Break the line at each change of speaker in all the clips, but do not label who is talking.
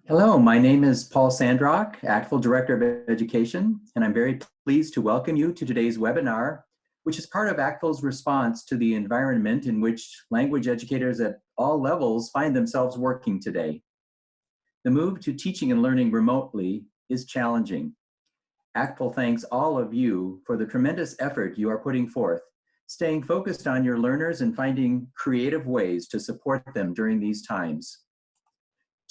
Hello, my name is Paul Sandrock, ACTFL Director of Education, and I'm very pleased to welcome you to today's webinar, which is part of ACTFL's response to the environment in which language educators at all levels find themselves working today. The move to teaching and learning remotely is challenging. ACTFL thanks all of you for the tremendous effort you are putting forth, staying focused on your learners and finding creative ways to support them during these times.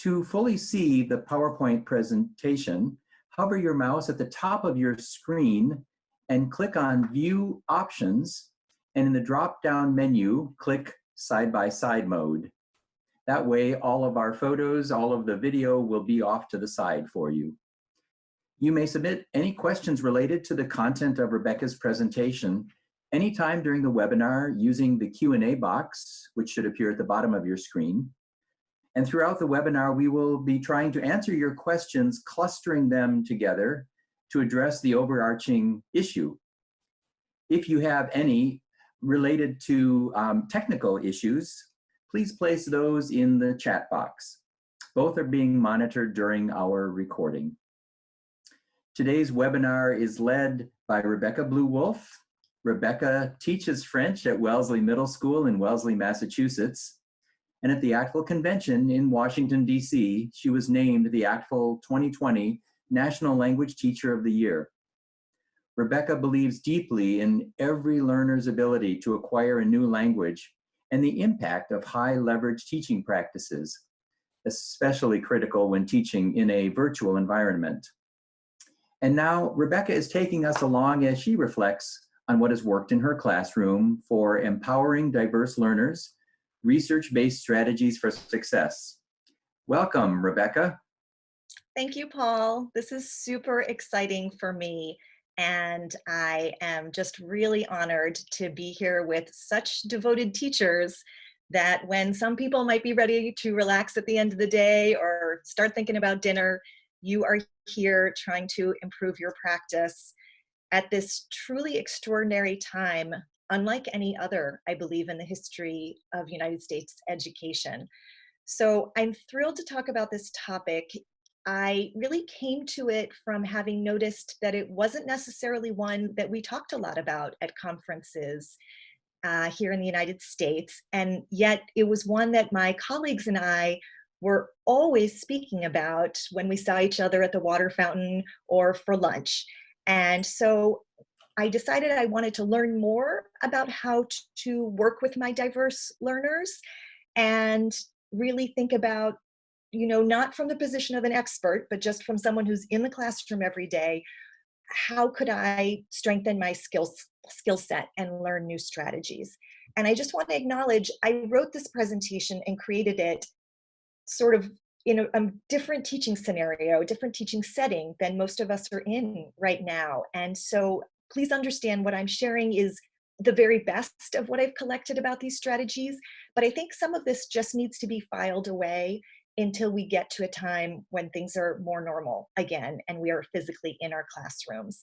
To fully see the PowerPoint presentation, hover your mouse at the top of your screen and click on View Options, and in the drop-down menu, click Side-by-Side mode. That way, all of our photos, all of the video will be off to the side for you. You may submit any questions related to the content of Rebecca's presentation anytime during the webinar using the Q&A box, which should appear at the bottom of your screen. And throughout the webinar, we will be trying to answer your questions, clustering them together to address the overarching issue. If you have any related to technical issues, please place those in the chat box. Both are being monitored during our recording. Today's webinar is led by Rebecca Blouwolff. Rebecca teaches French at Wellesley Middle School in Wellesley, Massachusetts. And at the ACTFL convention in Washington, D.C., she was named the ACTFL 2020 National Language Teacher of the Year. Rebecca believes deeply in every learner's ability to acquire a new language and the impact of high leverage teaching practices, especially critical when teaching in a virtual environment. And now Rebecca is taking us along as she reflects on what has worked in her classroom for empowering diverse learners, research-based strategies for success. Welcome, Rebecca.
Thank you, Paul. This is super exciting for me, and I am just really honored to be here with such devoted teachers that when some people might be ready to relax at the end of the day or start thinking about dinner, you are here trying to improve your practice at this truly extraordinary time, unlike any other, I believe, in the history of United States education. So I'm thrilled to talk about this topic. I really came to it from having noticed that it wasn't necessarily one that we talked a lot about at conferences here in the United States, and yet it was one that my colleagues and I were always speaking about when we saw each other at the water fountain or for lunch. And so I decided I wanted to learn more about how to work with my diverse learners and really think about, not from the position of an expert, but just from someone who's in the classroom every day, how could I strengthen my skill set and learn new strategies? And I just want to acknowledge, I wrote this presentation and created it sort of in a different teaching scenario, different teaching setting than most of us are in right now. And so please understand what I'm sharing is the very best of what I've collected about these strategies, but I think some of this just needs to be filed away until we get to a time when things are more normal again and we are physically in our classrooms.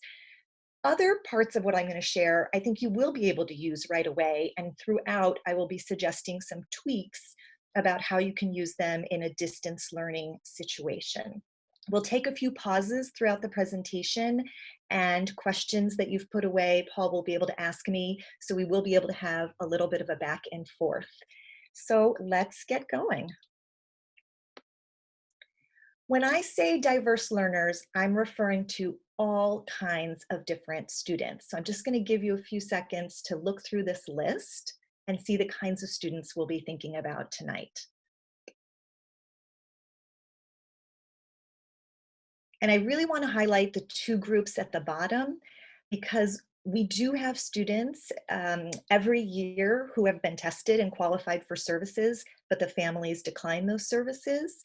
Other parts of what I'm going to share, I think you will be able to use right away, and throughout I will be suggesting some tweaks about how you can use them in a distance learning situation. We'll take a few pauses throughout the presentation, and questions that you've put away, Paul will be able to ask me, so we will be able to have a little bit of a back and forth. So let's get going. When I say diverse learners, I'm referring to all kinds of different students. So I'm just going to give you a few seconds to look through this list and see the kinds of students we'll be thinking about tonight. And I really want to highlight the two groups at the bottom, because we do have students every year who have been tested and qualified for services, but the families decline those services.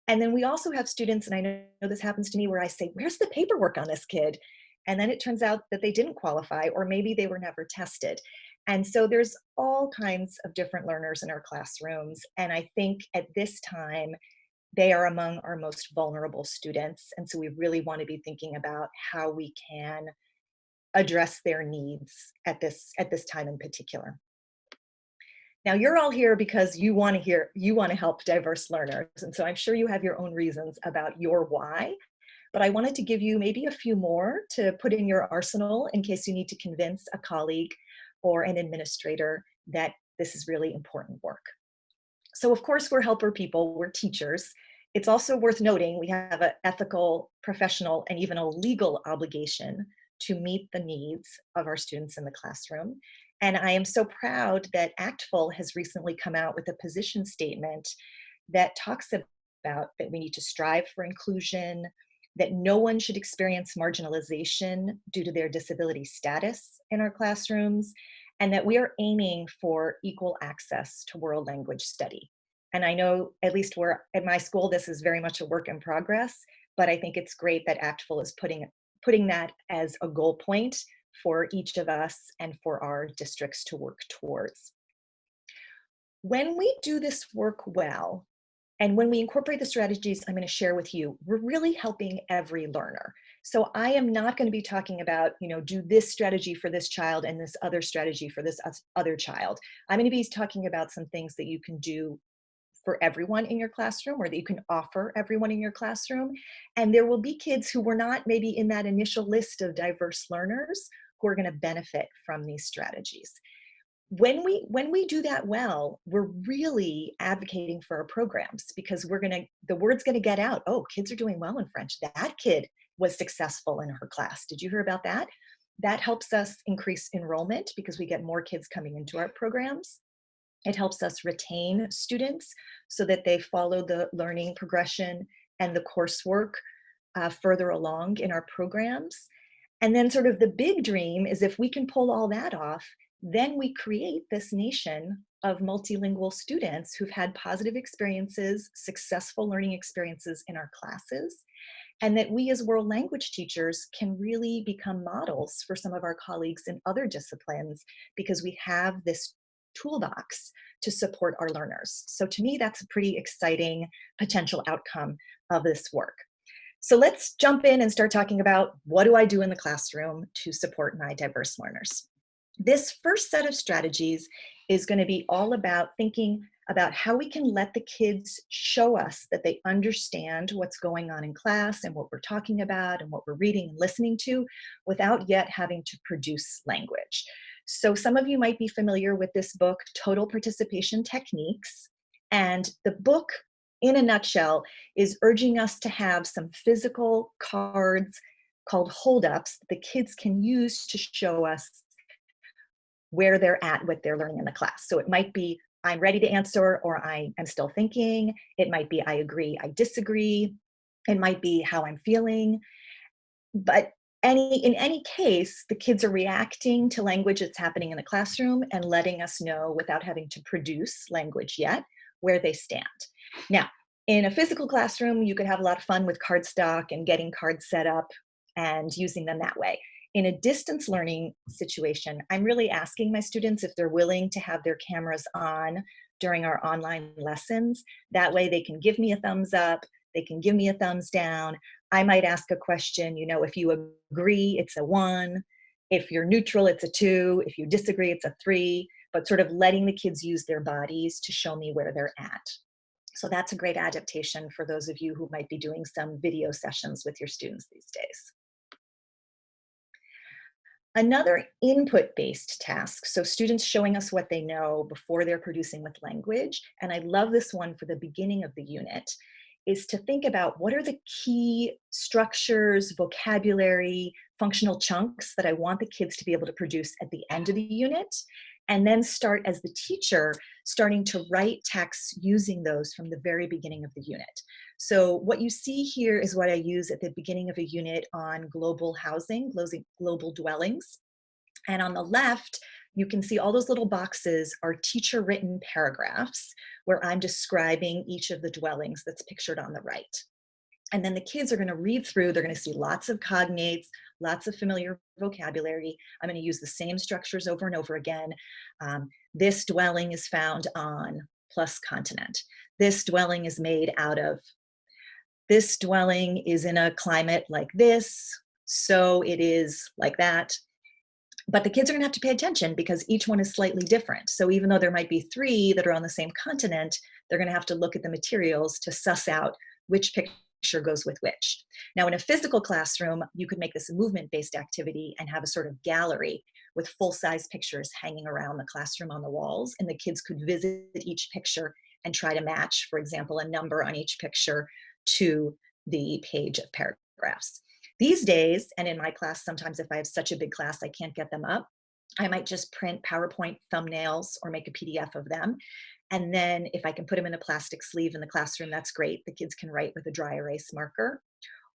And then we also have students, and I know this happens to me, where I say, where's the paperwork on this kid? And then it turns out that they didn't qualify, or maybe they were never tested. And so there's all kinds of different learners in our classrooms. And I think at this time, they are among our most vulnerable students. And so we really want to be thinking about how we can address their needs at this time in particular. Now you're all here because you want to help diverse learners. And so I'm sure you have your own reasons about your why, but I wanted to give you maybe a few more to put in your arsenal in case you need to convince a colleague or an administrator that this is really important work. So of course we're helper people, we're teachers. It's also worth noting we have an ethical, professional, and even a legal obligation to meet the needs of our students in the classroom. And I am so proud that ACTFL has recently come out with a position statement that talks about that we need to strive for inclusion, that no one should experience marginalization due to their disability status in our classrooms, and that we are aiming for equal access to world language study. And I know, at least we're at my school, this is very much a work in progress, but I think it's great that ACTFL is putting that as a goal point for each of us and for our districts to work towards. When we do this work well, and when we incorporate the strategies I'm going to share with you, we're really helping every learner. So I am not going to be talking about, do this strategy for this child and this other strategy for this other child. I'm going to be talking about some things that you can do for everyone in your classroom, or that you can offer everyone in your classroom. And there will be kids who were not maybe in that initial list of diverse learners who are going to benefit from these strategies. When we do that well, we're really advocating for our programs, because the word's gonna get out. Oh, kids are doing well in French. That kid was successful in her class. Did you hear about that? That helps us increase enrollment because we get more kids coming into our programs. It helps us retain students so that they follow the learning progression and the coursework further along in our programs. And then sort of the big dream is, if we can pull all that off, then we create this nation of multilingual students who've had positive experiences, successful learning experiences in our classes, and that we as world language teachers can really become models for some of our colleagues in other disciplines, because we have this toolbox to support our learners. So to me, that's a pretty exciting potential outcome of this work. So let's jump in and start talking about, what do I do in the classroom to support my diverse learners? This first set of strategies is going to be all about thinking about how we can let the kids show us that they understand what's going on in class and what we're talking about and what we're reading and listening to, without yet having to produce language. So some of you might be familiar with this book, Total Participation Techniques. And the book, in a nutshell, is urging us to have some physical cards called hold-ups the kids can use to show us where they're at with their learning in the class. So it might be, I'm ready to answer, or I am still thinking. It might be, I agree, I disagree. It might be how I'm feeling. But in any case, the kids are reacting to language that's happening in the classroom and letting us know, without having to produce language yet, where they stand. Now, in a physical classroom, you could have a lot of fun with cardstock and getting cards set up and using them that way. In a distance learning situation, I'm really asking my students if they're willing to have their cameras on during our online lessons. That way they can give me a thumbs up, they can give me a thumbs down. I might ask a question, if you agree, it's a 1. If you're neutral, it's a 2. If you disagree, it's a 3. But sort of letting the kids use their bodies to show me where they're at. So that's a great adaptation for those of you who might be doing some video sessions with your students these days. Another input-based task, so students showing us what they know before they're producing with language, and I love this one for the beginning of the unit, is to think about, what are the key structures, vocabulary, functional chunks that I want the kids to be able to produce at the end of the unit, and then start, as the teacher, starting to write texts using those from the very beginning of the unit. So what you see here is what I use at the beginning of a unit on global housing, global dwellings. And on the left, you can see all those little boxes are teacher-written paragraphs where I'm describing each of the dwellings that's pictured on the right. And then the kids are going to read through, they're going to see lots of cognates, lots of familiar vocabulary. I'm going to use the same structures over and over again. This dwelling is found on plus continent. This dwelling is made out of. This dwelling is in a climate like this, so it is like that. But the kids are gonna have to pay attention because each one is slightly different. So even though there might be 3 that are on the same continent, they're gonna have to look at the materials to suss out which picture goes with which. Now, in a physical classroom, you could make this a movement-based activity and have a sort of gallery with full-size pictures hanging around the classroom on the walls, and the kids could visit each picture and try to match, for example, a number on each picture to the page of paragraphs. These days, and in my class, sometimes if I have such a big class I can't get them up, I might just print PowerPoint thumbnails or make a PDF of them. And then if I can put them in a plastic sleeve in the classroom, that's great. The kids can write with a dry erase marker.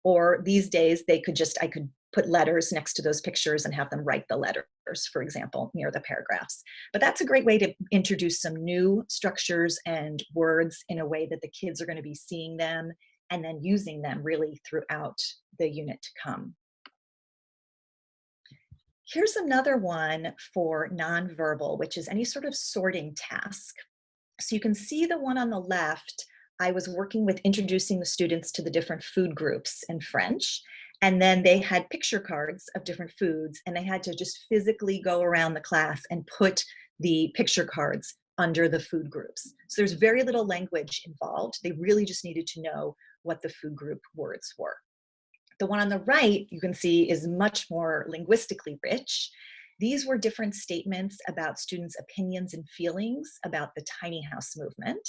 Or these days, I could put letters next to those pictures and have them write the letters, for example, near the paragraphs. But that's a great way to introduce some new structures and words in a way that the kids are going to be seeing them and then using them really throughout the unit to come. Here's another one for nonverbal, which is any sort of sorting task. So you can see the one on the left, I was working with introducing the students to the different food groups in French. And then they had picture cards of different foods, and they had to just physically go around the class and put the picture cards under the food groups. So there's very little language involved. They really just needed to know what the food group words were. The one on the right, you can see, is much more linguistically rich. These were different statements about students' opinions and feelings about the tiny house movement.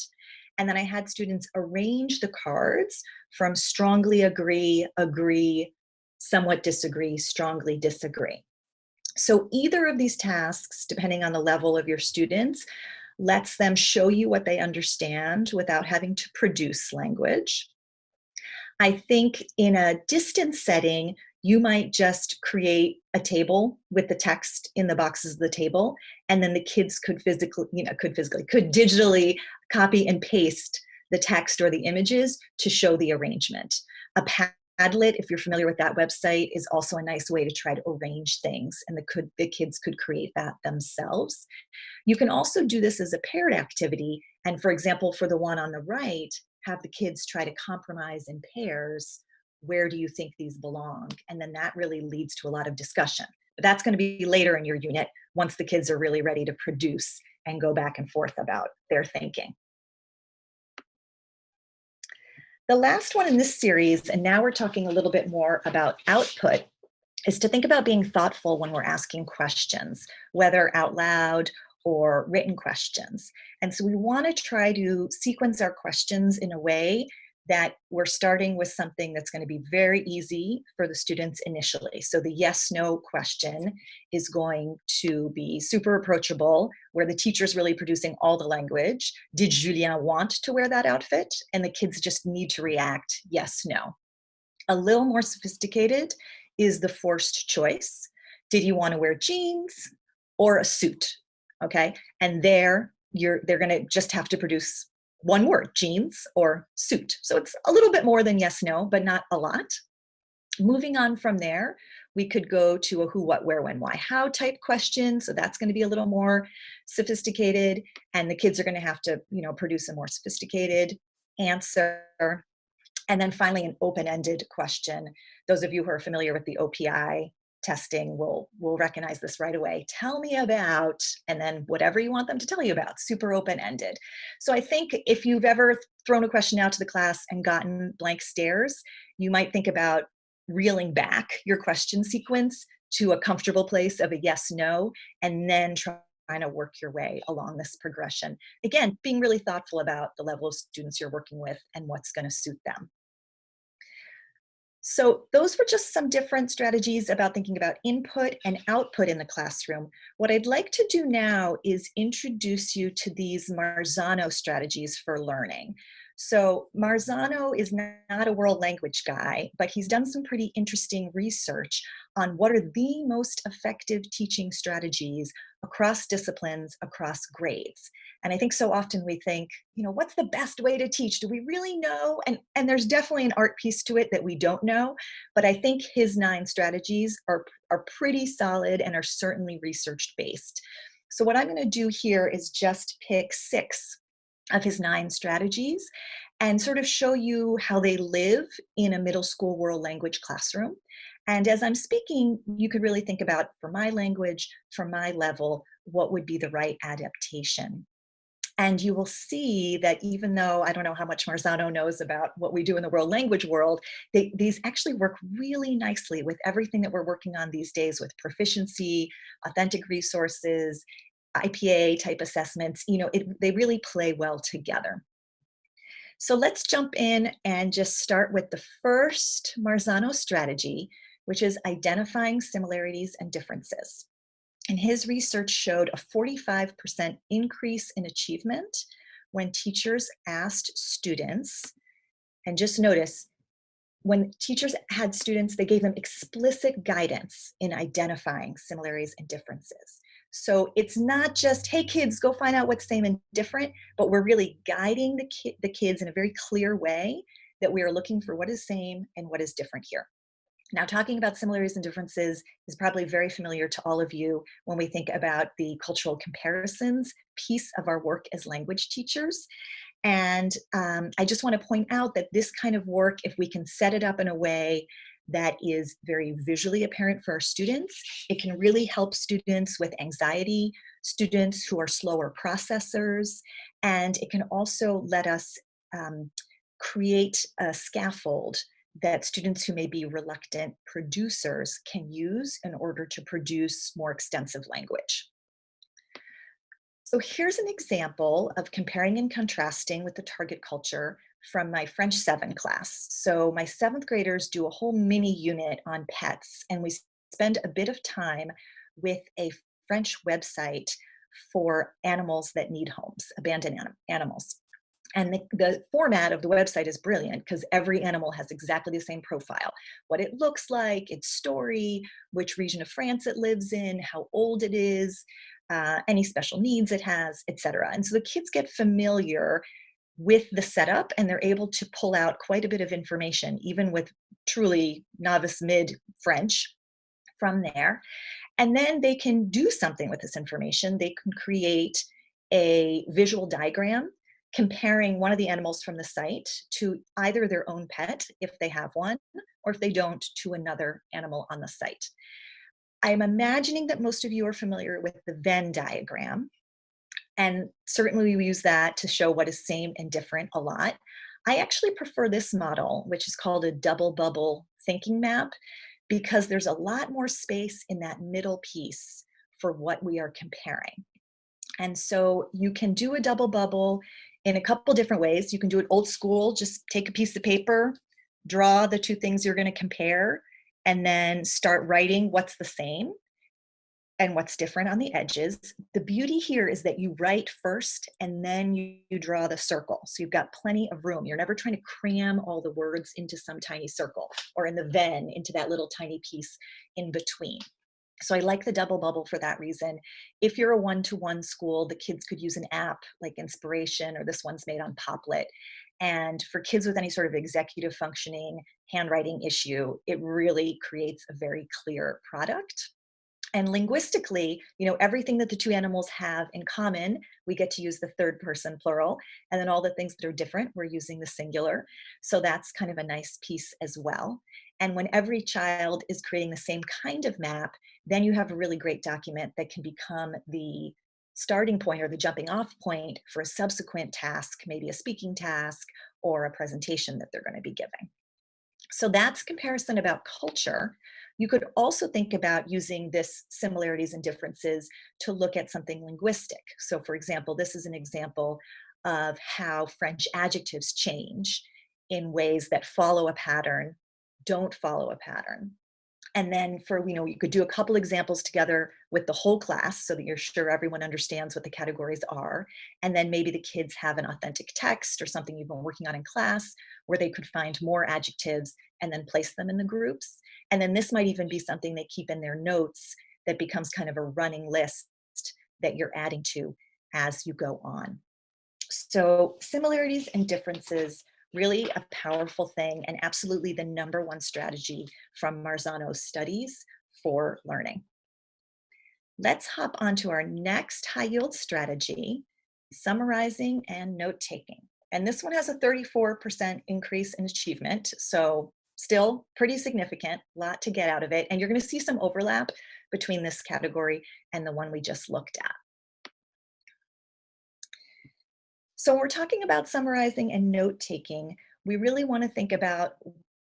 And then I had students arrange the cards from strongly agree, agree, somewhat disagree, strongly disagree. So either of these tasks, depending on the level of your students, lets them show you what they understand without having to produce language. I think in a distance setting, you might just create a table with the text in the boxes of the table, and then the kids could digitally copy and paste the text or the images to show the arrangement. A Padlet, if you're familiar with that website, is also a nice way to try to arrange things, and the kids could create that themselves. You can also do this as a paired activity, and for example, for the one on the right, have the kids try to compromise in pairs. Where do you think these belong? And then that really leads to a lot of discussion. But that's going to be later in your unit once the kids are really ready to produce and go back and forth about their thinking. The last one in this series, and now we're talking a little bit more about output, is to think about being thoughtful when we're asking questions, whether out loud or written questions. And so we want to try to sequence our questions in a way that we're starting with something that's going to be very easy for the students initially. So the yes/no question is going to be super approachable, where the teacher's really producing all the language. Did Julien want to wear that outfit? And the kids just need to react yes/no. A little more sophisticated is the forced choice. Did you want to wear jeans or a suit? Okay, and they're going to just have to produce one word, jeans or suit. So it's a little bit more than yes, no, but not a lot. Moving on from there, we could go to a who, what, where, when, why, how type question. So that's going to be a little more sophisticated, and the kids are going to have to, produce a more sophisticated answer. And then finally, an open-ended question. Those of you who are familiar with the OPI testing will recognize this right away. Tell me about, and then whatever you want them to tell you about, super open-ended. So I think if you've ever thrown a question out to the class and gotten blank stares, you might think about reeling back your question sequence to a comfortable place of a yes, no, and then trying to work your way along this progression. Again, being really thoughtful about the level of students you're working with and what's going to suit them. So those were just some different strategies about thinking about input and output in the classroom. What I'd like to do now is introduce you to these MARZANO strategies for learning. So Marzano is not a world language guy, but he's done some pretty interesting research on what are the most effective teaching strategies across disciplines, across grades. And I think so often we think, what's the best way to teach? Do we really know? And there's definitely an art piece to it that we don't know, but I think his 9 strategies are pretty solid and are certainly research based. So what I'm going to do here is just pick 6 of his 9 strategies. and sort of show you how they live in a middle school world language classroom. And as I'm speaking, you could really think about, for my language, for my level, what would be the right adaptation. And you will see that even though I don't know how much Marzano knows about what we do in the world language world, these actually work really nicely with everything that we're working on these days with proficiency, authentic resources, IPA type assessments. They really play well together. So let's jump in and just start with the first Marzano strategy, which is identifying similarities and differences. And his research showed a 45% increase in achievement when teachers asked students, and just notice, when teachers had students, they gave them explicit guidance in identifying similarities and differences. So it's not just, hey kids, go find out what's same and different, but we're really guiding the kids in a very clear way that we are looking for what is same and what is different here. Now, talking about similarities and differences is probably very familiar to all of you when we think about the cultural comparisons piece of our work as language teachers. And I just want to point out that this kind of work, if we can set it up in a way that is very visually apparent for our students, it can really help students with anxiety, students who are slower processors, and it can also let us create a scaffold that students who may be reluctant producers can use in order to produce more extensive language. So here's an example of comparing and contrasting with the target culture from my French 7 class. So my 7th graders do a whole mini unit on pets, and we spend a bit of time with a French website for animals that need homes, abandoned animals. And the format of the website is brilliant because every animal has exactly the same profile: what it looks like, its story, which region of France it lives in, how old it is, any special needs it has, etc. And so the kids get familiar with the setup, and they're able to pull out quite a bit of information, even with truly novice mid French from there. And then they can do something with this information. They can create a visual diagram comparing one of the animals from the site to either their own pet, if they have one, or if they don't, to another animal on the site. I'm imagining that most of you are familiar with the Venn diagram, and certainly we use that to show what is same and different a lot. I actually prefer this model, which is called a double bubble thinking map, because there's a lot more space in that middle piece for what we are comparing. And so you can do a double bubble in a couple different ways. You can do it old school, just take a piece of paper, draw the two things you're going to compare, and then start writing what's the same and what's different on the edges. The beauty here is that you write first and then you draw the circle. So you've got plenty of room. You're never trying to cram all the words into some tiny circle, or in the Venn into that little tiny piece in between. So I like the double bubble for that reason. If you're a one-to-one school, the kids could use an app like Inspiration, or this one's made on Poplet. And for kids with any sort of executive functioning handwriting issue, it really creates a very clear product. And linguistically, everything that the two animals have in common, we get to use the third person plural. And then all the things that are different, we're using the singular. So that's kind of a nice piece as well. And when every child is creating the same kind of map, then you have a really great document that can become the starting point or the jumping off point for a subsequent task, maybe a speaking task or a presentation that they're going to be giving. So that's comparison about culture. You could also think about using this similarities and differences to look at something linguistic. So for example, this is an example of how French adjectives change in ways that follow a pattern, don't follow a pattern. And then you could do a couple examples together with the whole class so that you're sure everyone understands what the categories are. And then maybe the kids have an authentic text or something you've been working on in class where they could find more adjectives and then place them in the groups. And then this might even be something they keep in their notes that becomes kind of a running list that you're adding to as you go on. So similarities and differences, really a powerful thing, and absolutely the #1 strategy from Marzano's studies for learning. Let's hop on to our next high yield strategy, summarizing and note taking. And this one has a 34% increase in achievement. So still pretty significant, a lot to get out of it. And you're going to see some overlap between this category and the one we just looked at. So when we're talking about summarizing and note-taking, we really want to think about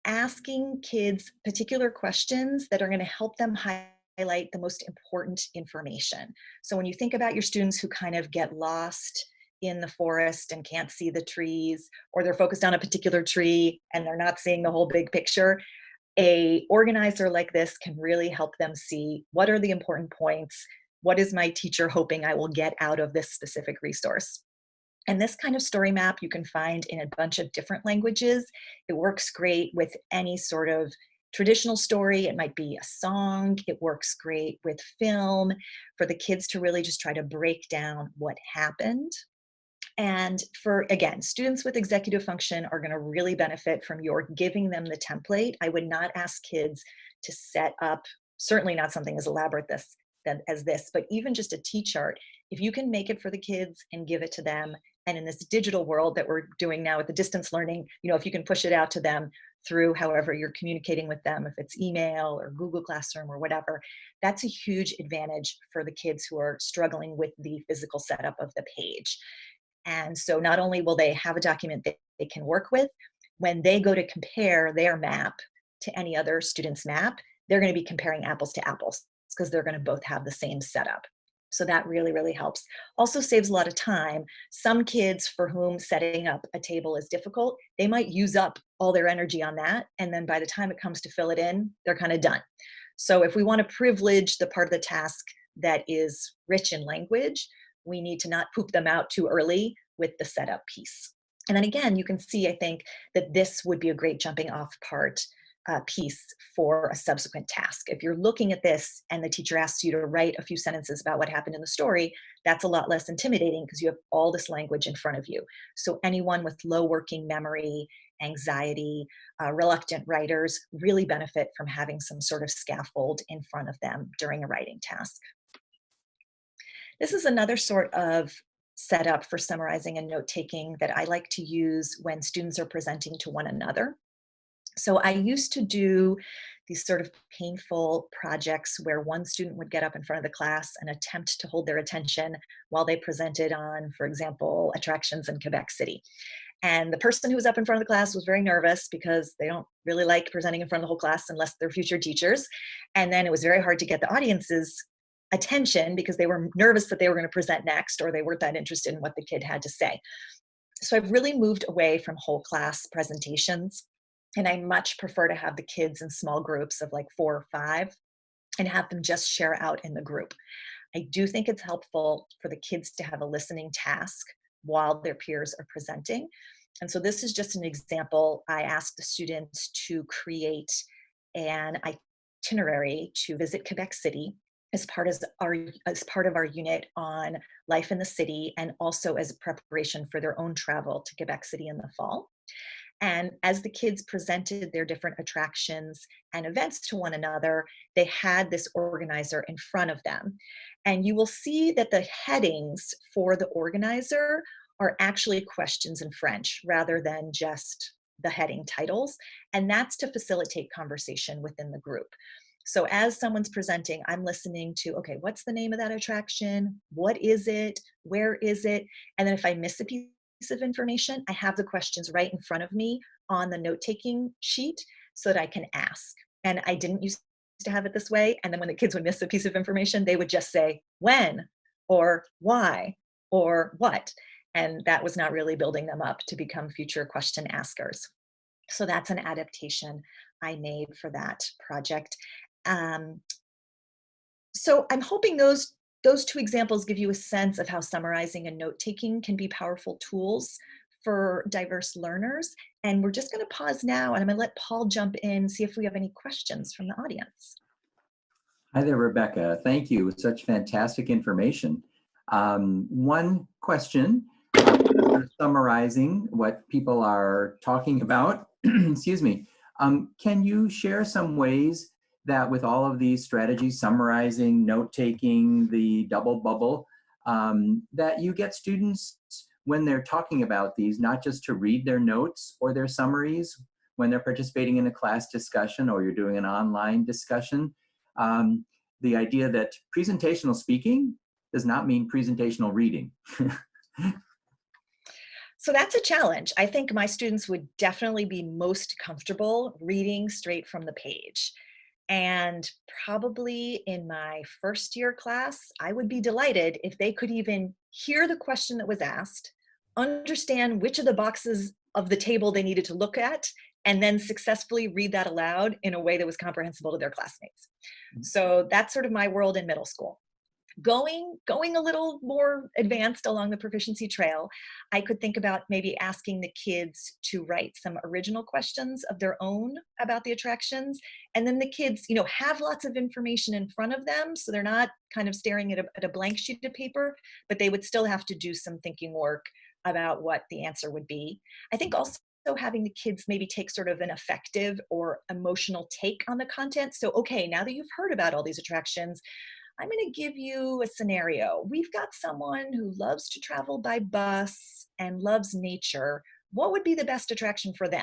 asking kids particular questions that are going to help them highlight the most important information. So when you think about your students who kind of get lost in the forest and can't see the trees, or they're focused on a particular tree and they're not seeing the whole big picture, a organizer like this can really help them see what are the important points, what is my teacher hoping I will get out of this specific resource. And this kind of story map you can find in a bunch of different languages. It works great with any sort of traditional story. It might be a song. It works great with film for the kids to really just try to break down what happened. And for, again, students with executive function are going to really benefit from your giving them the template. I would not ask kids to set up, certainly not something as elaborate as this, but even just a T-chart. If you can make it for the kids and give it to them, and in this digital world that we're doing now with the distance learning, you know, if you can push it out to them through however you're communicating with them, if it's email or Google Classroom or whatever, that's a huge advantage for the kids who are struggling with the physical setup of the page. And so not only will they have a document that they can work with, when they go to compare their map to any other student's map, they're going to be comparing apples to apples because they're going to both have the same setup. So that really, really helps. Also saves a lot of time. Some kids for whom setting up a table is difficult, they might use up all their energy on that. And then by the time it comes to fill it in, they're kind of done. So if we want to privilege the part of the task that is rich in language, we need to not poop them out too early with the setup piece. And then again, you can see, I think, that this would be a great jumping off piece for a subsequent task. If you're looking at this and the teacher asks you to write a few sentences about what happened in the story, that's a lot less intimidating because you have all this language in front of you. So anyone with low working memory, anxiety, reluctant writers really benefit from having some sort of scaffold in front of them during a writing task. This is another sort of setup for summarizing and note-taking that I like to use when students are presenting to one another. So I used to do these sort of painful projects where one student would get up in front of the class and attempt to hold their attention while they presented on, for example, attractions in Quebec City. And the person who was up in front of the class was very nervous because they don't really like presenting in front of the whole class unless they're future teachers. And then it was very hard to get the audience's attention because they were nervous that they were going to present next, or they weren't that interested in what the kid had to say. So I've really moved away from whole class presentations. And I much prefer to have the kids in small groups of like 4 or 5 and have them just share out in the group. I do think it's helpful for the kids to have a listening task while their peers are presenting. And so this is just an example. I asked the students to create an itinerary to visit Quebec City as part of our unit on life in the city, and also as a preparation for their own travel to Quebec City in the fall. And as the kids presented their different attractions and events to one another, they had this organizer in front of them. And you will see that the headings for the organizer are actually questions in French rather than just the heading titles. And that's to facilitate conversation within the group. So as someone's presenting, I'm listening to, okay, what's the name of that attraction? What is it? Where is it? And then if I miss a piece of information, I have the questions right in front of me on the note-taking sheet so that I can ask. And I didn't used to have it this way. And then when the kids would miss a piece of information, they would just say, when, or why, or what. And that was not really building them up to become future question askers. So that's an adaptation I made for that project. So I'm hoping those 2 examples give you a sense of how summarizing and note-taking can be powerful tools for diverse learners. And we're just going to pause now, and I'm going to let Paul jump in, see if we have any questions from the audience.
Hi there, Rebecca. Thank you. Such fantastic information. One question, summarizing what people are talking about, excuse me. Can you share some ways that with all of these strategies, summarizing, note-taking, the double bubble, that you get students when they're talking about these, not just to read their notes or their summaries when they're participating in a class discussion or you're doing an online discussion. The idea that presentational speaking does not mean presentational reading.
So that's a challenge. I think my students would definitely be most comfortable reading straight from the page. And probably in my first year class, I would be delighted if they could even hear the question that was asked, understand which of the boxes of the table they needed to look at, and then successfully read that aloud in a way that was comprehensible to their classmates. So that's sort of my world in middle school. Going a little more advanced along the proficiency trail, I could think about maybe asking the kids to write some original questions of their own about the attractions. And then the kids, have lots of information in front of them. So they're not kind of staring at a blank sheet of paper, but they would still have to do some thinking work about what the answer would be. I think also having the kids maybe take sort of an affective or emotional take on the content. So, okay, now that you've heard about all these attractions, I'm going to give you a scenario. We've got someone who loves to travel by bus and loves nature. What would be the best attraction for them?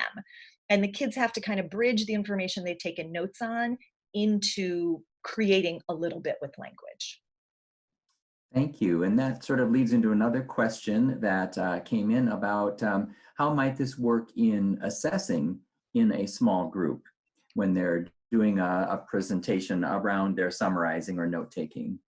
And the kids have to kind of bridge the information they've taken notes on into creating a little bit with language.
Thank you. And that sort of leads into another question that came in about how might this work in assessing in a small group when they're doing a presentation around their summarizing or note-taking?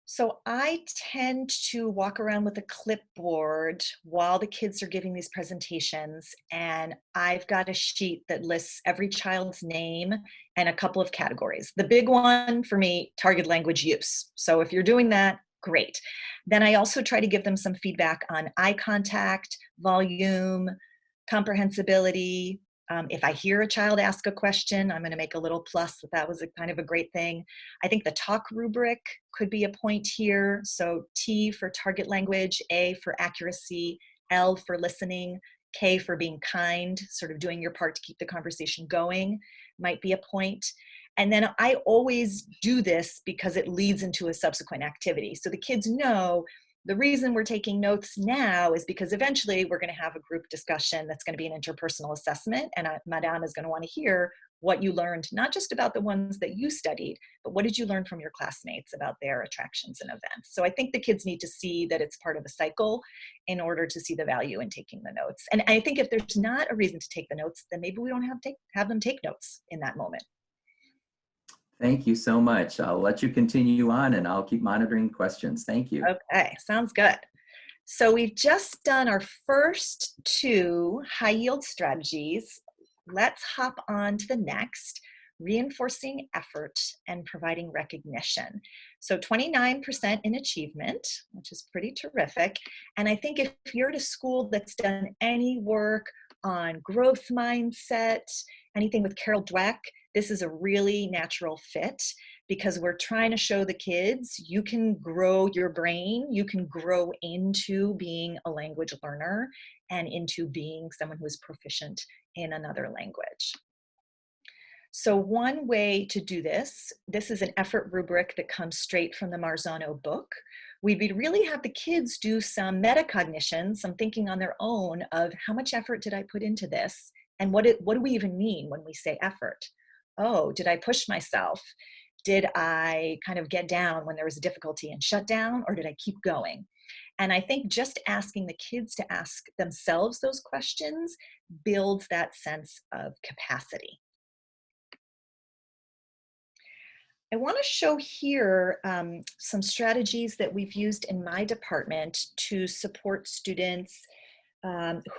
So I tend to walk around with a clipboard while the kids are giving these presentations, and I've got a sheet that lists every child's name and a couple of categories. The big one for me, target language use. So if you're doing that, great. Then I also try to give them some feedback on eye contact, volume, comprehensibility. If I hear a child ask a question, I'm going to make a little plus that was a kind of a great thing. I think the talk rubric could be a point here. So T for target language, A for accuracy, L for listening, K for being kind, sort of doing your part to keep the conversation going might be a point. And then I always do this because it leads into a subsequent activity. So the kids know the reason we're taking notes now is because eventually we're going to have a group discussion that's going to be an interpersonal assessment, and Madame is going to want to hear what you learned, not just about the ones that you studied, but what did you learn from your classmates about their attractions and events. So I think the kids need to see that it's part of a cycle in order to see the value in taking the notes. And I think if there's not a reason to take the notes, then maybe we don't have them take notes in that moment.
Thank you so much. I'll let you continue on and I'll keep monitoring questions. Thank you.
Okay, sounds good. So we've just done our first two high yield strategies. Let's hop on to the next, reinforcing effort and providing recognition. So 29% in achievement, which is pretty terrific. And I think if you're at a school that's done any work on growth mindset, anything with Carol Dweck, this is a really natural fit because we're trying to show the kids you can grow your brain, you can grow into being a language learner and into being someone who is proficient in another language. So one way to do this is an effort rubric that comes straight from the MARZANO book. We would really have the kids do some metacognition, some thinking on their own of how much effort did I put into this? And what do we even mean when we say effort? Oh, did I push myself? Did I kind of get down when there was a difficulty and shut down, or did I keep going? And I think just asking the kids to ask themselves those questions builds that sense of capacity. I want to show here some strategies that we've used in my department to support students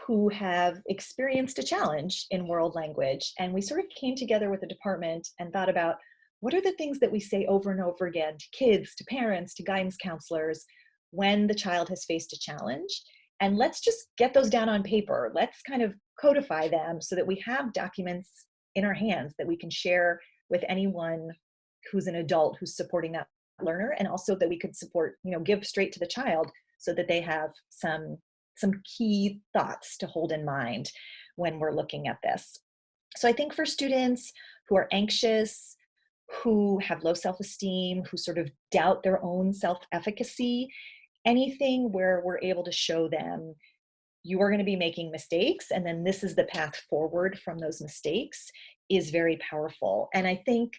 who have experienced a challenge in world language. And we sort of came together with the department and thought about what are the things that we say over and over again to kids, to parents, to guidance counselors when the child has faced a challenge. And let's just get those down on paper. Let's kind of codify them so that we have documents in our hands that we can share with anyone who's an adult who's supporting that learner, and also that we could support, give straight to the child so that they have some key thoughts to hold in mind when we're looking at this. So I think for students who are anxious, who have low self-esteem, who sort of doubt their own self-efficacy, anything where we're able to show them you are going to be making mistakes, and then this is the path forward from those mistakes is very powerful. And I think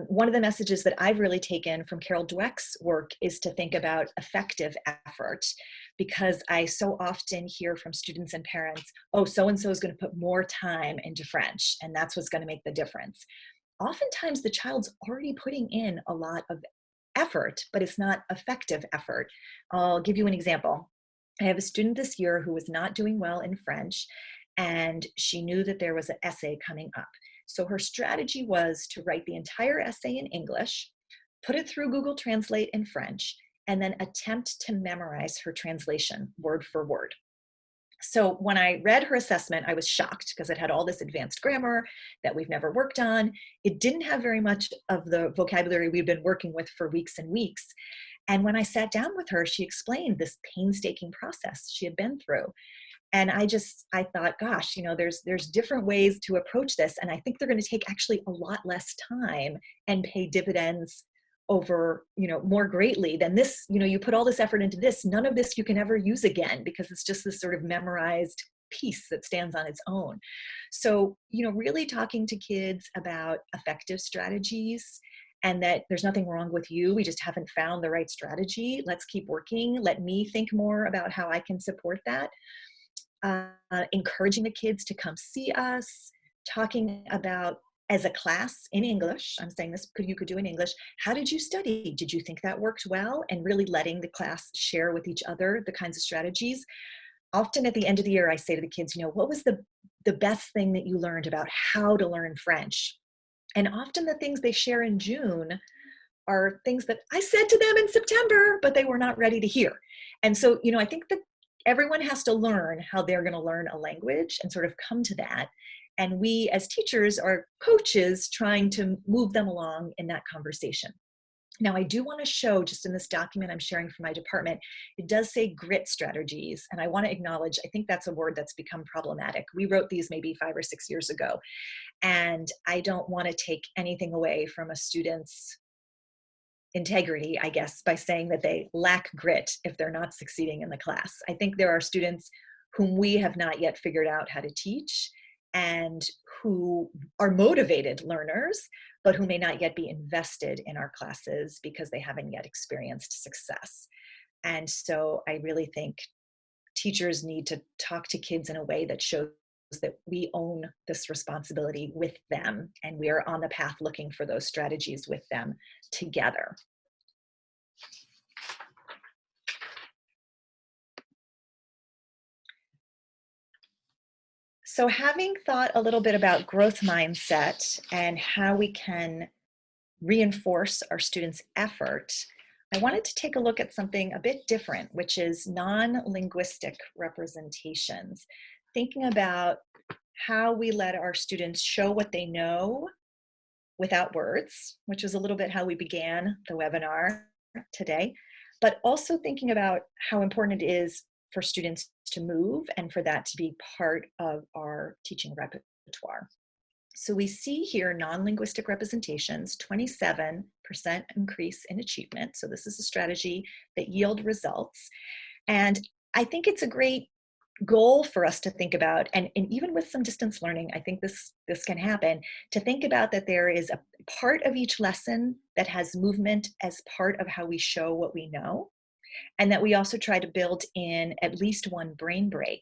one of the messages that I've really taken from Carol Dweck's work is to think about effective effort, because I so often hear from students and parents, oh, so-and-so is going to put more time into French, and that's what's going to make the difference. Oftentimes the child's already putting in a lot of effort, but it's not effective effort. I'll give you an example. I have a student this year who was not doing well in French, and she knew that there was an essay coming up. So her strategy was to write the entire essay in English, put it through Google Translate in French, and then attempt to memorize her translation word for word. So when I read her assessment, I was shocked because it had all this advanced grammar that we've never worked on. It didn't have very much of the vocabulary we've been working with for weeks and weeks. And when I sat down with her, she explained this painstaking process she had been through. And I thought, gosh, there's different ways to approach this. And I think they're going to take actually a lot less time and pay dividends over, more greatly than this. You put all this effort into this, none of this you can ever use again, because it's just this sort of memorized piece that stands on its own. So, really talking to kids about effective strategies, and that there's nothing wrong with you. We just haven't found the right strategy. Let's keep working. Let me think more about how I can support that. Encouraging the kids to come see us, talking about as a class in English, I'm saying this you could do in English, how did you study? Did you think that worked well? And really letting the class share with each other the kinds of strategies. Often at the end of the year, I say to the kids, what was the best thing that you learned about how to learn French? And often the things they share in June are things that I said to them in September, but they were not ready to hear. And so, I think that everyone has to learn how they're going to learn a language and sort of come to that. And we as teachers are coaches trying to move them along in that conversation. Now, I do want to show, just in this document I'm sharing from my department, it does say grit strategies. And I want to acknowledge, I think that's a word that's become problematic. We wrote these maybe 5 or 6 years ago. And I don't want to take anything away from a student's integrity, I guess, by saying that they lack grit if they're not succeeding in the class. I think there are students whom we have not yet figured out how to teach, and who are motivated learners, but who may not yet be invested in our classes because they haven't yet experienced success. And so I really think teachers need to talk to kids in a way that shows that we own this responsibility with them, and we are on the path looking for those strategies with them together. So having thought a little bit about growth mindset and how we can reinforce our students' effort, I wanted to take a look at something a bit different, which is non-linguistic representations. Thinking about how we let our students show what they know without words, which is a little bit how we began the webinar today, but also thinking about how important it is for students to move and for that to be part of our teaching repertoire. So we see here non-linguistic representations, 27% increase in achievement. So this is a strategy that yield results. And I think it's a great goal for us to think about, and even with some distance learning, I think this can happen, to think about that there is a part of each lesson that has movement as part of how we show what we know, and that we also try to build in at least one brain break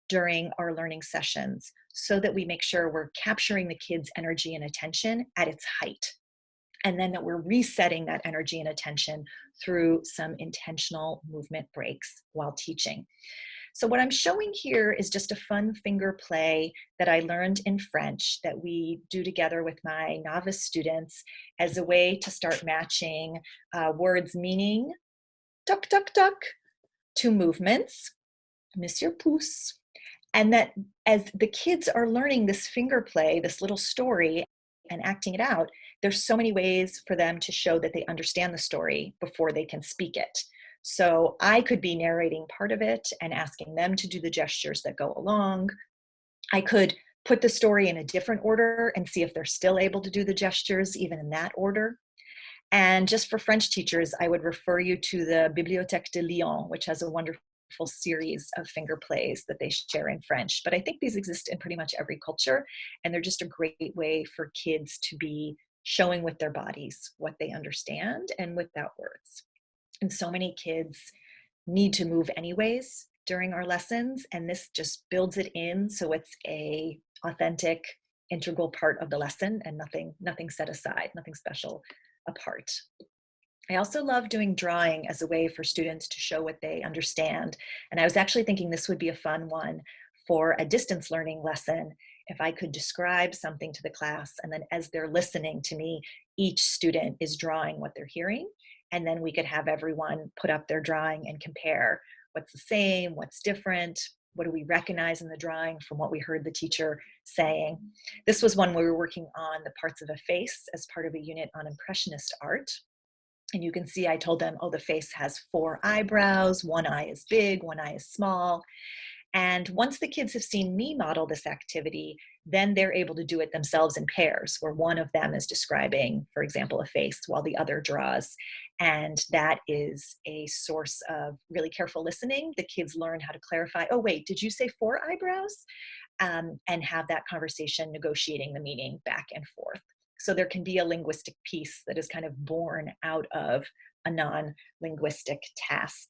during our learning sessions so that we make sure we're capturing the kids' energy and attention at its height, and then that we're resetting that energy and attention through some intentional movement breaks while teaching. So what I'm showing here is just a fun finger play that I learned in French that we do together with my novice students as a way to start matching words meaning duck, duck, duck to movements, Monsieur Pouce. And that as the kids are learning this finger play, this little story, and acting it out, there's so many ways for them to show that they understand the story before they can speak it. So I could be narrating part of it and asking them to do the gestures that go along. I could put the story in a different order and see if they're still able to do the gestures even in that order. And just for French teachers, I would refer you to the Bibliothèque de Lyon, which has a wonderful series of finger plays that they share in French. But I think these exist in pretty much every culture, and they're just a great way for kids to be showing with their bodies what they understand and without words. And so many kids need to move anyways during our lessons, and this just builds it in so it's a authentic, integral part of the lesson and nothing set aside, nothing special apart. I also love doing drawing as a way for students to show what they understand. And I was actually thinking this would be a fun one for a distance learning lesson if I could describe something to the class, and then as they're listening to me, each student is drawing what they're hearing, and then we could have everyone put up their drawing and compare what's the same, what's different, what do we recognize in the drawing from what we heard the teacher saying. This was one where we were working on the parts of a face as part of a unit on Impressionist art. And you can see I told them, oh, the face has 4 eyebrows, one eye is big, one eye is small. And once the kids have seen me model this activity, then they're able to do it themselves in pairs, where one of them is describing, for example, a face while the other draws. And that is a source of really careful listening. The kids learn how to clarify, oh, wait, did you say 4 eyebrows? And have that conversation negotiating the meaning back and forth. So there can be a linguistic piece that is kind of born out of a non-linguistic task.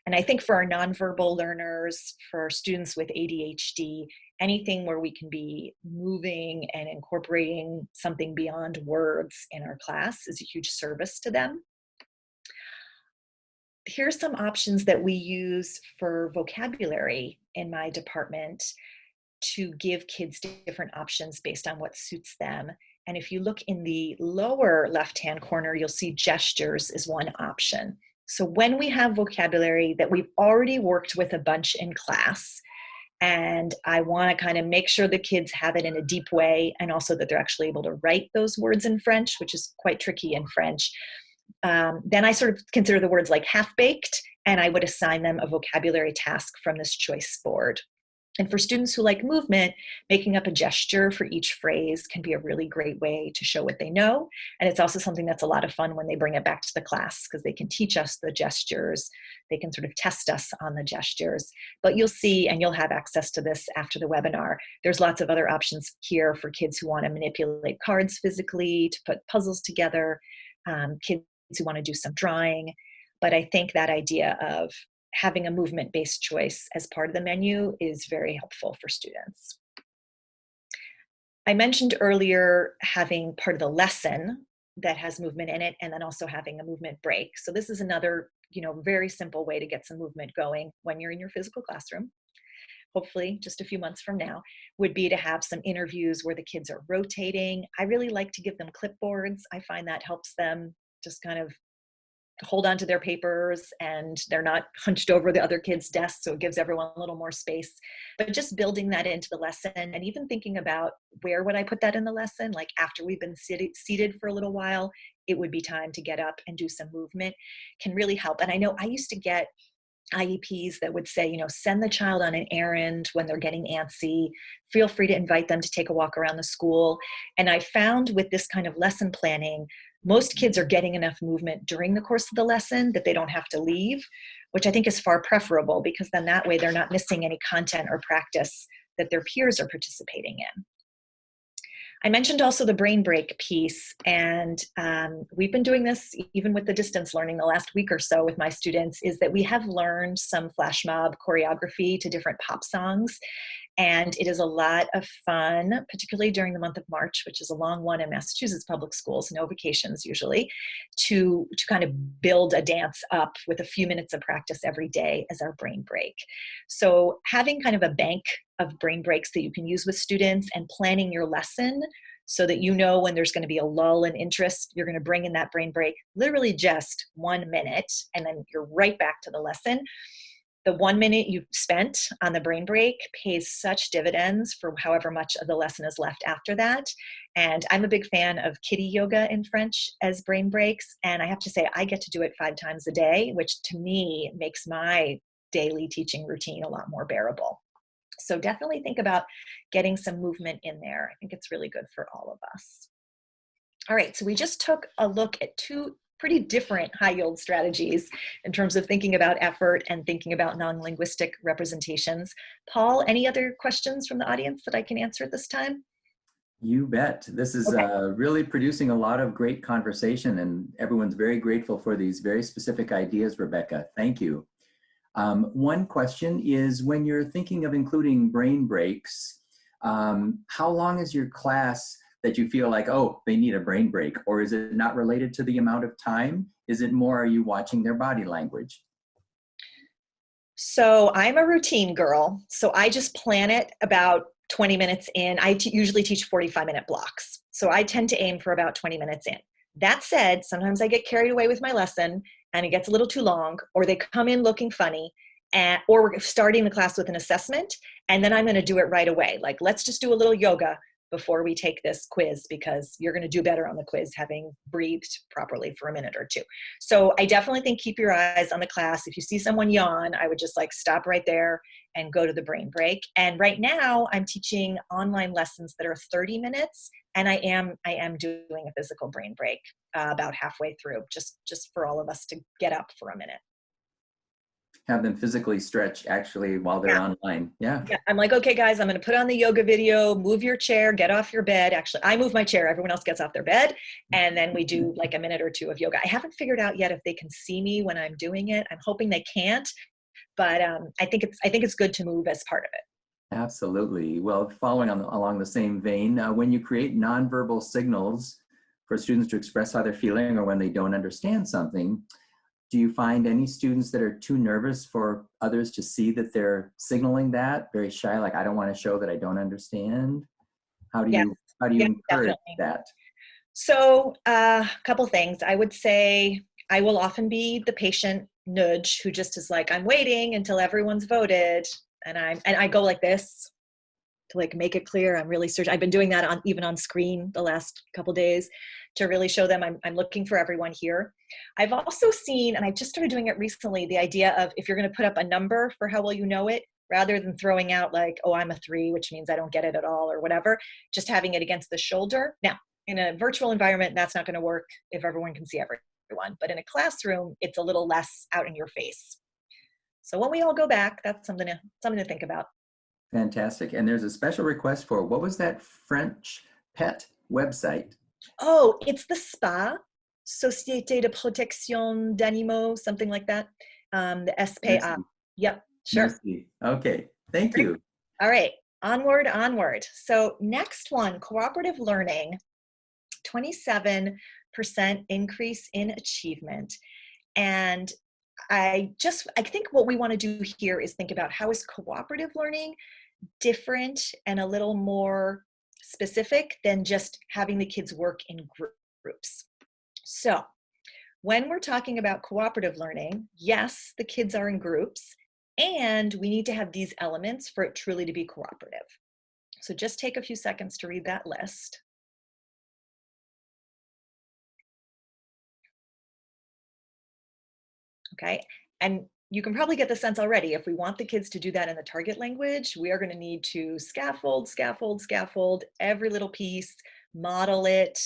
And I think for our nonverbal learners, for students with ADHD, anything where we can be moving and incorporating something beyond words in our class is a huge service to them. Here's some options that we use for vocabulary in my department to give kids different options based on what suits them. And if you look in the lower left-hand corner, you'll see gestures is one option. So when we have vocabulary that we've already worked with a bunch in class, and I want to kind of make sure the kids have it in a deep way, and also that they're actually able to write those words in French, which is quite tricky in French, then I sort of consider the words like half-baked, and I would assign them a vocabulary task from this choice board. And for students who like movement, making up a gesture for each phrase can be a really great way to show what they know. And it's also something that's a lot of fun when they bring it back to the class, because they can teach us the gestures. They can sort of test us on the gestures. But you'll see, and you'll have access to this after the webinar, there's lots of other options here for kids who want to manipulate cards physically, to put puzzles together, kids who want to do some drawing. But I think that idea of having a movement-based choice as part of the menu is very helpful for students. I mentioned earlier having part of the lesson that has movement in it, and then also having a movement break. So this is another, very simple way to get some movement going when you're in your physical classroom. Hopefully just a few months from now, would be to have some interviews where the kids are rotating. I really like to give them clipboards. I find that helps them just kind of hold on to their papers, and they're not hunched over the other kids' desks, so it gives everyone a little more space. But just building that into the lesson, and even thinking about where would I put that in the lesson, like after we've been seated for a little while, it would be time to get up and do some movement, can really help. And I know I used to get IEPs that would say, send the child on an errand when they're getting antsy. Feel free to invite them to take a walk around the school. And I found with this kind of lesson planning, most kids are getting enough movement during the course of the lesson that they don't have to leave, which I think is far preferable, because then that way they're not missing any content or practice that their peers are participating in. I mentioned also the brain break piece, and we've been doing this even with the distance learning the last week or so with my students, is that we have learned some FLASHMOB choreography to different pop songs. And it is a lot of fun, particularly during the month of March, which is a long one in Massachusetts public schools, no vacations usually, to kind of build a dance up with a few minutes of practice every day as our brain break. So having kind of a bank of brain breaks that you can use with students, and planning your lesson so that when there's going to be a lull in interest, you're going to bring in that brain break, literally just 1 minute, and then you're right back to the lesson. The 1 minute you spent on the brain break pays such dividends for however much of the lesson is left after that. And I'm a big fan of kiddie yoga in French as brain breaks. And I have to say, I get to do it 5 times a day, which to me makes my daily teaching routine a lot more bearable. So definitely think about getting some movement in there. I think it's really good for all of us. All right, so we just took a look at 2 pretty different high yield strategies in terms of thinking about effort and thinking about non-linguistic representations. Paul, any other questions from the audience that I can answer at this time?
You bet. This is really producing a lot of great conversation, and everyone's very grateful for these very specific ideas, Rebecca. Thank you. One question is, when you're thinking of including brain breaks, how long is your class that you feel like, oh, they need a brain break? Or is it not related to the amount of time? Is it more, are you watching their body language?
So I'm a routine girl. So I just plan it about 20 minutes in. I usually teach 45-minute blocks. So I tend to aim for about 20 minutes in. That said, sometimes I get carried away with my lesson and it gets a little too long, or they come in looking funny, or we're starting the class with an assessment, and then I'm going to do it right away. Like, let's just do a little yoga before we take this quiz, because you're going to do better on the quiz having breathed properly for a minute or two. So I definitely think keep your eyes on the class. If you see someone yawn, I would just like stop right there and go to the brain break. And right now I'm teaching online lessons that are 30 minutes, and I am doing a physical brain break about halfway through, just for all of us to get up for a minute.
Have them physically stretch actually while they're online. Yeah.
I'm like, okay, guys, I'm going to put on the yoga video, move your chair, get off your bed. Actually, I move my chair. Everyone else gets off their bed. And then we do like a minute or two of yoga. I haven't figured out yet if they can see me when I'm doing it. I'm hoping they can't, but I think it's good to move as part of it.
Absolutely. Well, following along the same vein, when you create nonverbal signals for students to express how they're feeling or when they don't understand something, do you find any students that are too nervous for others to see that they're signaling that? Very shy, like, I don't want to show that I don't understand? How do you encourage
definitely.
that?
So a couple things. I would say I will often be the patient nudge who just is like, I'm waiting until everyone's voted. And I go like this to like make it clear I'm really searching. I've been doing that even on screen the last couple days to really show them I'm looking for everyone here. I've also seen, and I've just started doing it recently, the idea of if you're going to put up a number for how well you know it, rather than throwing out like, oh, I'm a 3, which means I don't get it at all or whatever, just having it against the shoulder. Now, in a virtual environment, that's not going to work if everyone can see everyone. But in a classroom, it's a little less out in your face. So when we all go back, that's something to think about.
Fantastic. And there's a special request for, what was that French pet website?
Oh, it's the SPA, Société de Protection d'Animaux, something like that. The SPA. Yep, sure.
Merci. Okay, thank you.
All right, onward. So next one, cooperative learning, 27% increase in achievement. And I think what we want to do here is think about how is cooperative learning different and a little more specific than just having the kids work in groups. So when we're talking about cooperative learning, yes, the kids are in groups, and we need to have these elements for it truly to be cooperative. So just take a few seconds to read that list. Okay, and you can probably get the sense already, if we want the kids to do that in the target language, we are going to need to scaffold every little piece, model it,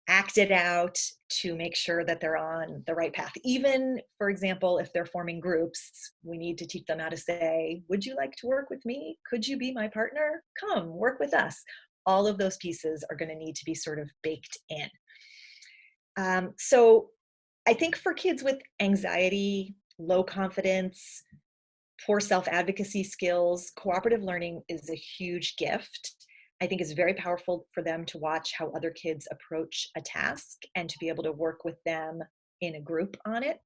act it out to make sure that they're on the right path. Even, for example, if they're forming groups, we need to teach them how to say, would you like to work with me? Could you be my partner? Come work with us. All of those pieces are going to need to be sort of baked in. So I think for kids with anxiety, low confidence, poor self-advocacy skills, cooperative learning is a huge gift. I think it's very powerful for them to watch how other kids approach a task and to be able to work with them in a group on it.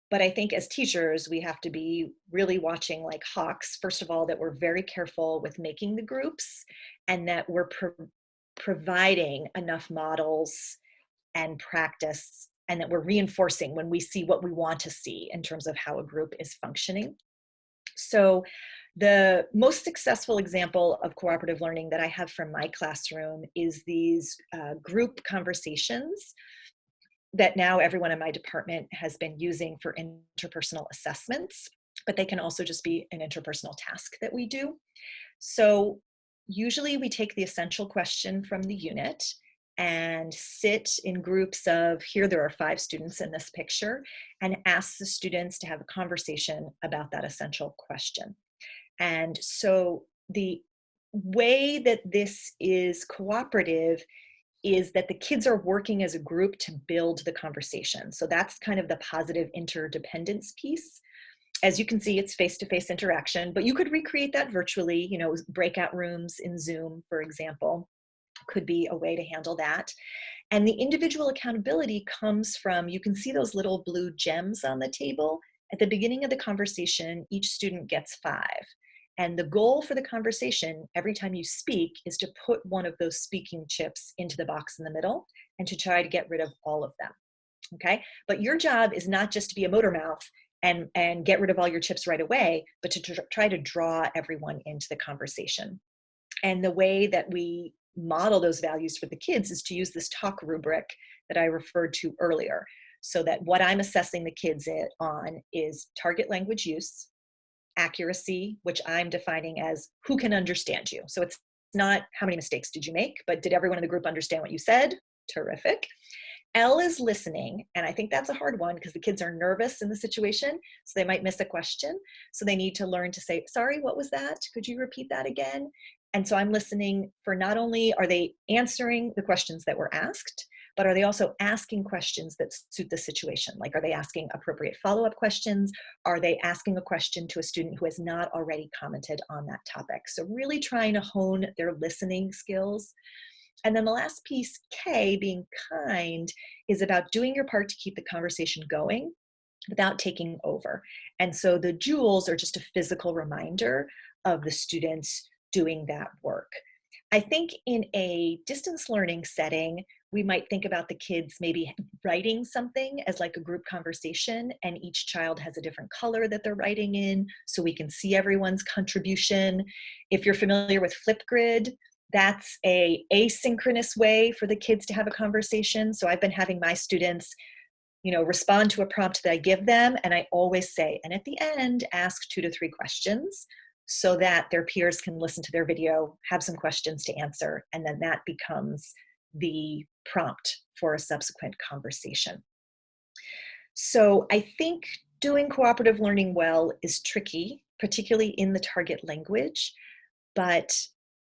But I think as teachers, we have to be really watching like hawks, first of all, that we're very careful with making the groups and that we're providing enough models and practice, and that we're reinforcing when we see what we want to see in terms of how a group is functioning. So the most successful example of cooperative learning that I have from my classroom is these group conversations that now everyone in my department has been using for interpersonal assessments, but they can also just be an interpersonal task that we do. So usually we take the essential question from the unit, and sit in groups of, here there are 5 students in this picture, and ask the students to have a conversation about that essential question. And so the way that this is cooperative is that the kids are working as a group to build the conversation. So that's kind of the positive interdependence piece. As you can see, it's face-to-face interaction, but you could recreate that virtually, you know, breakout rooms in Zoom, for example, could be a way to handle that. And the individual accountability comes from, you can see those little blue gems on the table. At the beginning of the conversation, each student gets 5. And the goal for the conversation, every time you speak, is to put one of those speaking chips into the box in the middle and to try to get rid of all of them, okay? But your job is not just to be a motor mouth and get rid of all your chips right away, but to try to draw everyone into the conversation. And the way that we model those values for the kids is to use this talk rubric that I referred to earlier. So that what I'm assessing the kids on is target language use, accuracy, which I'm defining as who can understand you. So it's not how many mistakes did you make, but did everyone in the group understand what you said? Terrific. L is listening, and I think that's a hard one because the kids are nervous in the situation, so they might miss a question. So they need to learn to say, sorry, what was that? Could you repeat that again? And so I'm listening for not only are they answering the questions that were asked, but are they also asking questions that suit the situation? Like, are they asking appropriate follow-up questions? Are they asking a question to a student who has not already commented on that topic? So really trying to hone their listening skills. And then the last piece, K, being kind, is about doing your part to keep the conversation going without taking over. And so the jewels are just a physical reminder of the students doing that work. I think in a distance learning setting, we might think about the kids maybe writing something as like a group conversation, and each child has a different color that they're writing in so we can see everyone's contribution. If you're familiar with Flipgrid, that's a asynchronous way for the kids to have a conversation. So I've been having my students, you know, respond to a prompt that I give them, and I always say, and at the end, ask 2 to 3 questions so that their peers can listen to their video, have some questions to answer, and then that becomes the prompt for a subsequent conversation. So I think doing cooperative learning well is tricky, particularly in the target language, but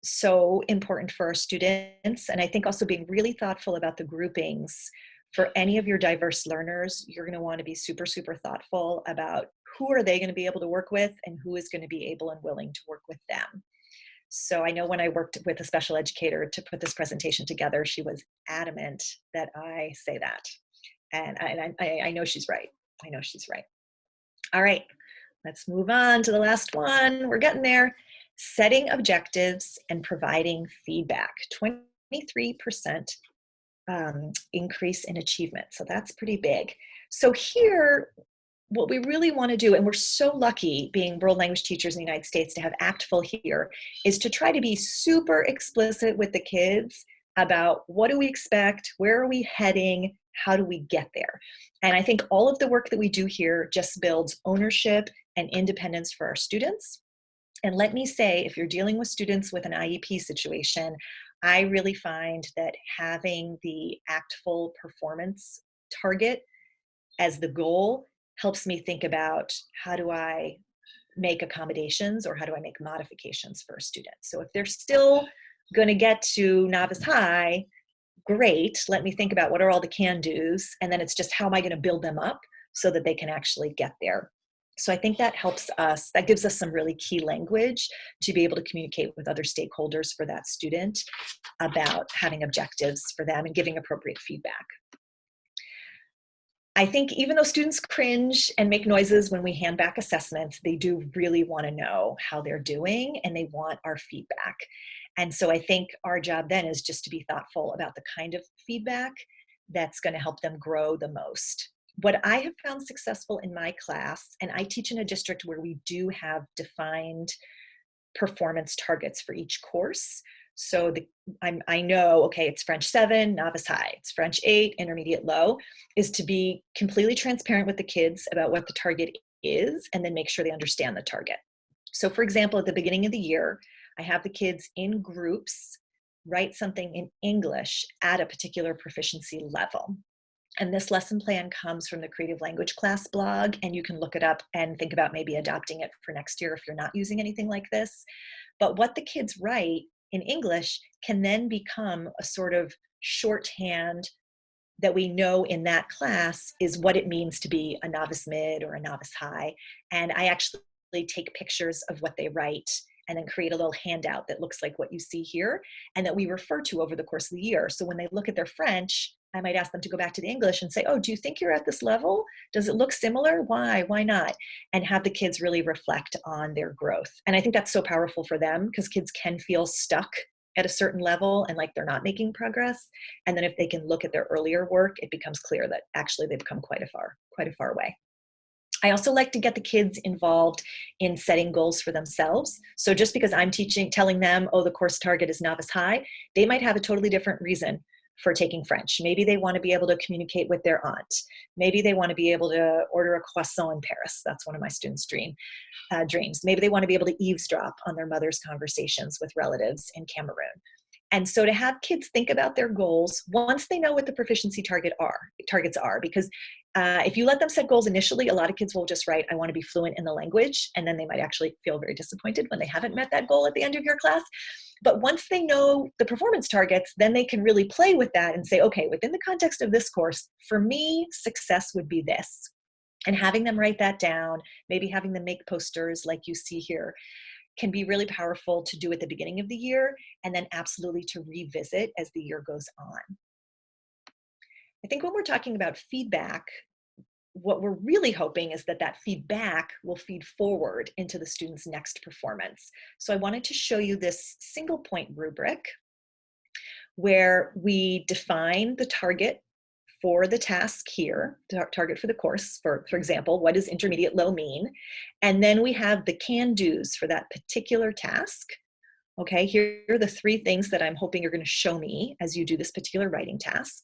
so important for our students. And I think also being really thoughtful about the groupings. For any of your diverse learners, you're going to want to be super, super thoughtful about who are they going to be able to work with and who is going to be able and willing to work with them. So I know when I worked with a special educator to put this presentation together, she was adamant that I say that. And I know she's right. I know she's right. All right, let's move on to the last one. We're getting there. Setting objectives and providing feedback. 23% increase in achievement. So that's pretty big. So here, what we really want to do, and we're so lucky being world language teachers in the United States to have ACTFL here, is to try to be super explicit with the kids about what do we expect, where are we heading, how do we get there? And I think all of the work that we do here just builds ownership and independence for our students. And let me say, if you're dealing with students with an IEP situation, I really find that having the ACTFL performance target as the goal helps me think about how do I make accommodations or how do I make modifications for a student. So if they're still going to get to novice high, great. Let me think about what are all the can-dos, and then it's just how am I going to build them up so that they can actually get there. So I think that helps us, that gives us some really key language to be able to communicate with other stakeholders for that student about having objectives for them and giving appropriate feedback. I think even though students cringe and make noises when we hand back assessments, they do really want to know how they're doing and they want our feedback. And so I think our job then is just to be thoughtful about the kind of feedback that's going to help them grow the most. What I have found successful in my class, and I teach in a district where we do have defined performance targets for each course. So I know, okay, it's French 7, novice high, it's French 8, intermediate low, is to be completely transparent with the kids about what the target is and then make sure they understand the target. So for example, at the beginning of the year, I have the kids in groups write something in English at a particular proficiency level. And this lesson plan comes from the Creative Language Class blog, and you can look it up and think about maybe adopting it for next year if you're not using anything like this. But what the kids write in English can then become a sort of shorthand that we know in that class is what it means to be a novice mid or a novice high. And I actually take pictures of what they write and then create a little handout that looks like what you see here and that we refer to over the course of the year. So when they look at their French, I might ask them to go back to the English and say, oh, do you think you're at this level? Does it look similar? Why? Why not? And have the kids really reflect on their growth. And I think that's so powerful for them because kids can feel stuck at a certain level and like they're not making progress. And then if they can look at their earlier work, it becomes clear that actually they've come quite a far way. I also like to get the kids involved in setting goals for themselves. So just because I'm telling them, oh, the course target is novice high, they might have a totally different reason for taking French. Maybe they want to be able to communicate with their aunt. Maybe they want to be able to order a croissant in Paris. That's one of my students' dreams. Maybe they want to be able to eavesdrop on their mother's conversations with relatives in Cameroon. And so to have kids think about their goals once they know what the proficiency targets are, because if you let them set goals initially, a lot of kids will just write, I want to be fluent in the language, and then they might actually feel very disappointed when they haven't met that goal at the end of your class. But once they know the performance targets, then they can really play with that and say, okay, within the context of this course, for me, success would be this. And having them write that down, maybe having them make posters like you see here, can be really powerful to do at the beginning of the year and then absolutely to revisit as the year goes on. I think when we're talking about feedback, what we're really hoping is that that feedback will feed forward into the student's next performance. So I wanted to show you this single point rubric where we define the target for the task here, the target for the course, for example, what does intermediate low mean? And then we have the can-dos for that particular task. Okay, here are the 3 things that I'm hoping you're going to show me as you do this particular writing task.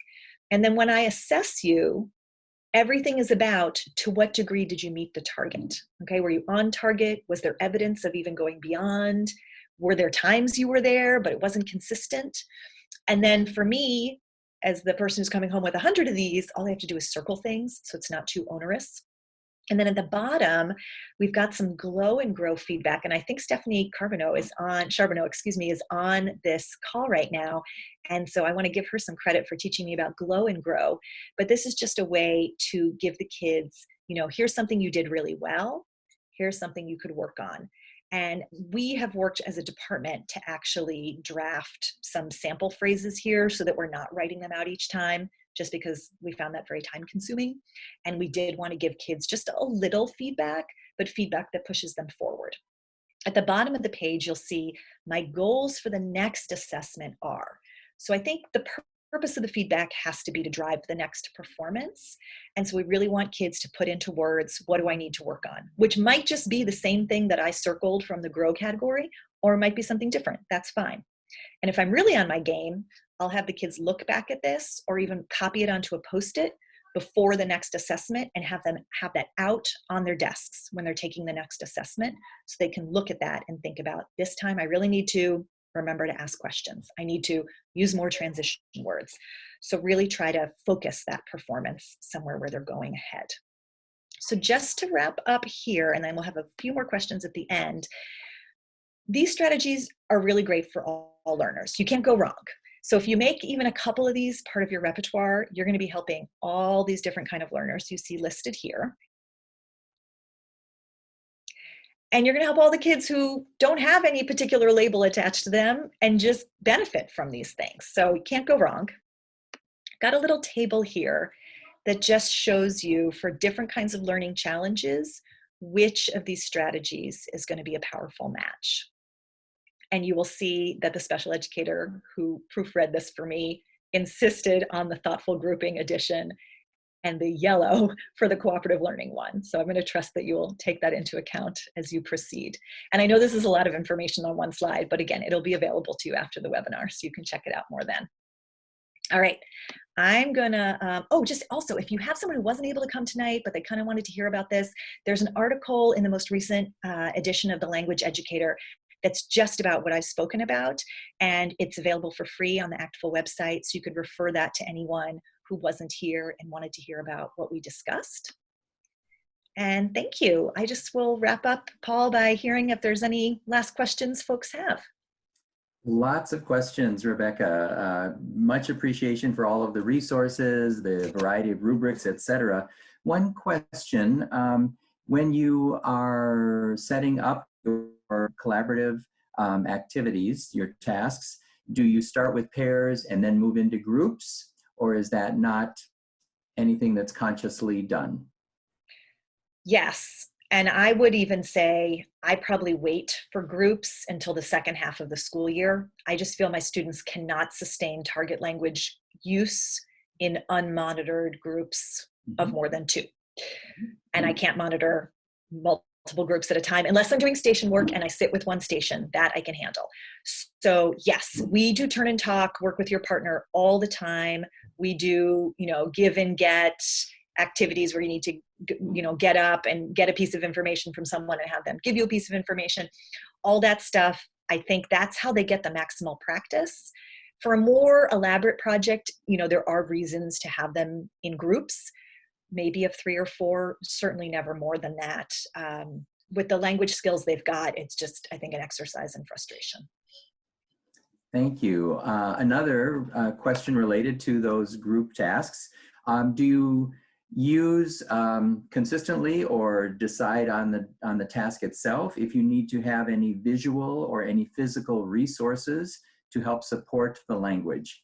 And then when I assess you, everything is about to what degree did you meet the target? Okay, were you on target? Was there evidence of even going beyond? Were there times you were there, but it wasn't consistent? And then for me, as the person who's coming home with 100 of these, all I have to do is circle things so it's not too onerous. And then at the bottom, we've got some glow and grow feedback. And I think Stephanie Charbonneau is on this call right now. And so I want to give her some credit for teaching me about glow and grow. But this is just a way to give the kids, here's something you did really well. Here's something you could work on. And we have worked as a department to actually draft some sample phrases here so that we're not writing them out each time, just because we found that very time consuming. And we did want to give kids just a little feedback, but feedback that pushes them forward. At the bottom of the page, you'll see my goals for the next assessment are. So I think the purpose of the feedback has to be to drive the next performance. And so we really want kids to put into words, what do I need to work on? Which might just be the same thing that I circled from the grow category, or it might be something different. That's fine. And if I'm really on my game, I'll have the kids look back at this or even copy it onto a Post-it before the next assessment and have them have that out on their desks when they're taking the next assessment so they can look at that and think about, this time I really need to remember to ask questions. I need to use more transition words. So really try to focus that performance somewhere where they're going ahead. So just to wrap up here, and then we'll have a few more questions at the end. These strategies are really great for all learners. You can't go wrong. So if you make even a couple of these part of your repertoire, you're going to be helping all these different kind of learners you see listed here. And you're going to help all the kids who don't have any particular label attached to them and just benefit from these things. So you can't go wrong. Got a little table here that just shows you for different kinds of learning challenges, which of these strategies is going to be a powerful match. And you will see that the special educator who proofread this for me insisted on the thoughtful grouping edition and the yellow for the cooperative learning one. So I'm going to trust that you will take that into account as you proceed. And I know this is a lot of information on one slide, but again, it'll be available to you after the webinar, so you can check it out more then. All right, I'm gonna, just also, if you have someone who wasn't able to come tonight, but they kind of wanted to hear about this, there's an article in the most recent edition of The Language Educator that's just about what I've spoken about. And it's available for free on the ACTFL website. So you could refer that to anyone who wasn't here and wanted to hear about what we discussed. And thank you. I just will wrap up, Paul, by hearing if there's any last questions folks have.
Lots of questions, Rebecca. Much appreciation for all of the resources, the variety of rubrics, etc. One question, when you are setting up your collaborative activities, your tasks, do you start with pairs and then move into groups, or is that not anything that's consciously done?
Yes. And I would even say I probably wait for groups until the second half of the school year. I just feel my students cannot sustain target language use in unmonitored groups of more than 2. And I can't monitor multiple groups at a time unless I'm doing station work and I sit with one station. That I can handle. So yes, we do turn and talk, work with your partner all the time. We do, give and get activities where you need to, get up and get a piece of information from someone and have them give you a piece of information. All that stuff, I think that's how they get the maximal practice. For a more elaborate project, there are reasons to have them in groups, maybe of 3 or 4, certainly never more than that. With the language skills they've got, it's just, I think, an exercise in frustration.
Thank you. Another question related to those group tasks. Do you use consistently or decide on the task itself if you need to have any visual or any physical resources to help support the language?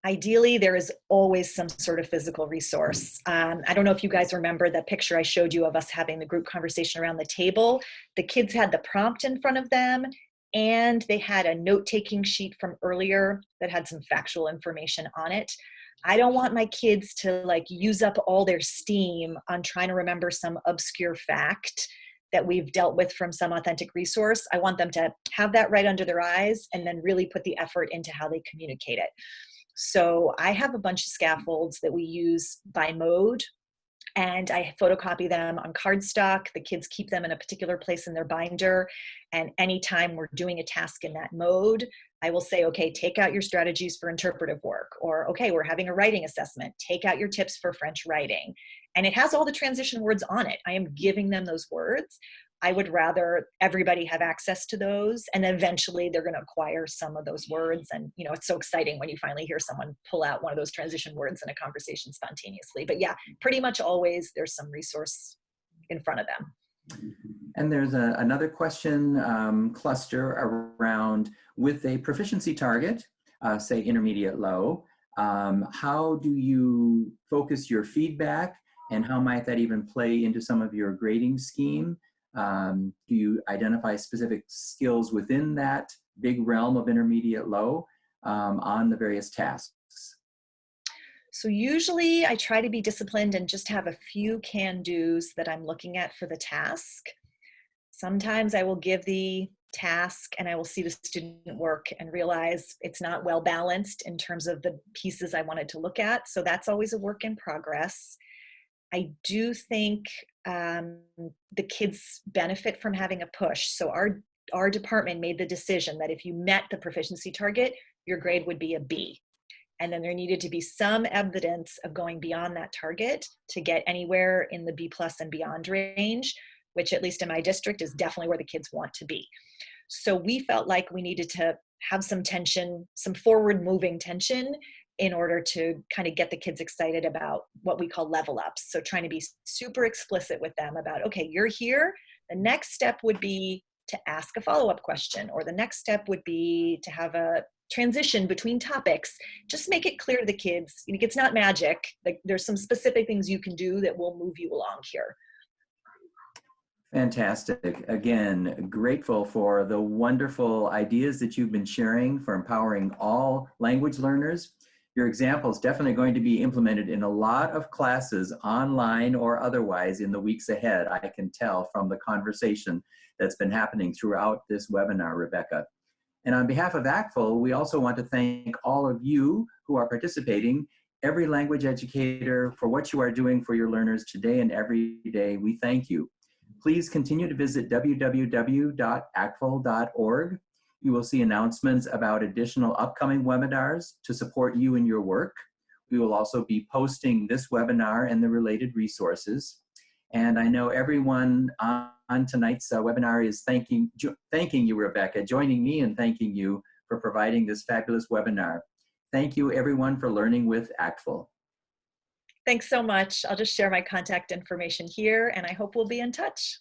Ideally, there is always some sort of physical resource. I don't know if you guys remember that picture I showed you of us having the group conversation around the table. The kids had the prompt in front of them, and they had a note-taking sheet from earlier that had some factual information on it. I don't want my kids to use up all their steam on trying to remember some obscure fact that we've dealt with from some authentic resource. I want them to have that right under their eyes and then really put the effort into how they communicate it. So I have a bunch of scaffolds that we use by mode, and I photocopy them on cardstock. The kids keep them in a particular place in their binder. And anytime we're doing a task in that mode, I will say, okay, take out your strategies for interpretive work, or okay, we're having a writing assessment. Take out your tips for French writing. And it has all the transition words on it. I am giving them those words. I would rather everybody have access to those, and eventually they're going to acquire some of those words. And, it's so exciting when you finally hear someone pull out one of those transition words in a conversation spontaneously. But yeah, pretty much always there's some resource in front of them.
And there's another question cluster around, with a proficiency target, say intermediate low, how do you focus your feedback, and how might that even play into some of your grading scheme? Do you identify specific skills within that big realm of intermediate low on the various tasks?
So usually I try to be disciplined and just have a few can-dos that I'm looking at for the task. Sometimes I will give the task and I will see the student work and realize it's not well balanced in terms of the pieces I wanted to look at. So that's always a work in progress. I do think the kids benefit from having a push. So our department made the decision that if you met the proficiency target, your grade would be a B. And then there needed to be some evidence of going beyond that target to get anywhere in the B+ and beyond range, which at least in my district is definitely where the kids want to be. So we felt like we needed to have some tension, some forward moving tension, in order to kind of get the kids excited about what we call level ups. So trying to be super explicit with them about, okay, you're here. The next step would be to ask a follow-up question, or the next step would be to have a transition between topics. Just make it clear to the kids, it's not magic. There's some specific things you can do that will move you along here.
Fantastic. Again, grateful for the wonderful ideas that you've been sharing for empowering all language learners. Your example is definitely going to be implemented in a lot of classes, online or otherwise, in the weeks ahead. I can tell from the conversation that's been happening throughout this webinar, Rebecca. And on behalf of ACTFL, we also want to thank all of you who are participating, every language educator, for what you are doing for your learners today and every day. We thank you. Please continue to visit www.actfl.org. You will see announcements about additional upcoming webinars to support you in your work. We will also be posting this webinar and the related resources. And I know everyone on tonight's webinar is thanking you, Rebecca, joining me in thanking you for providing this fabulous webinar. Thank you, everyone, for learning with ACTFL.
Thanks so much. I'll just share my contact information here, and I hope we'll be in touch.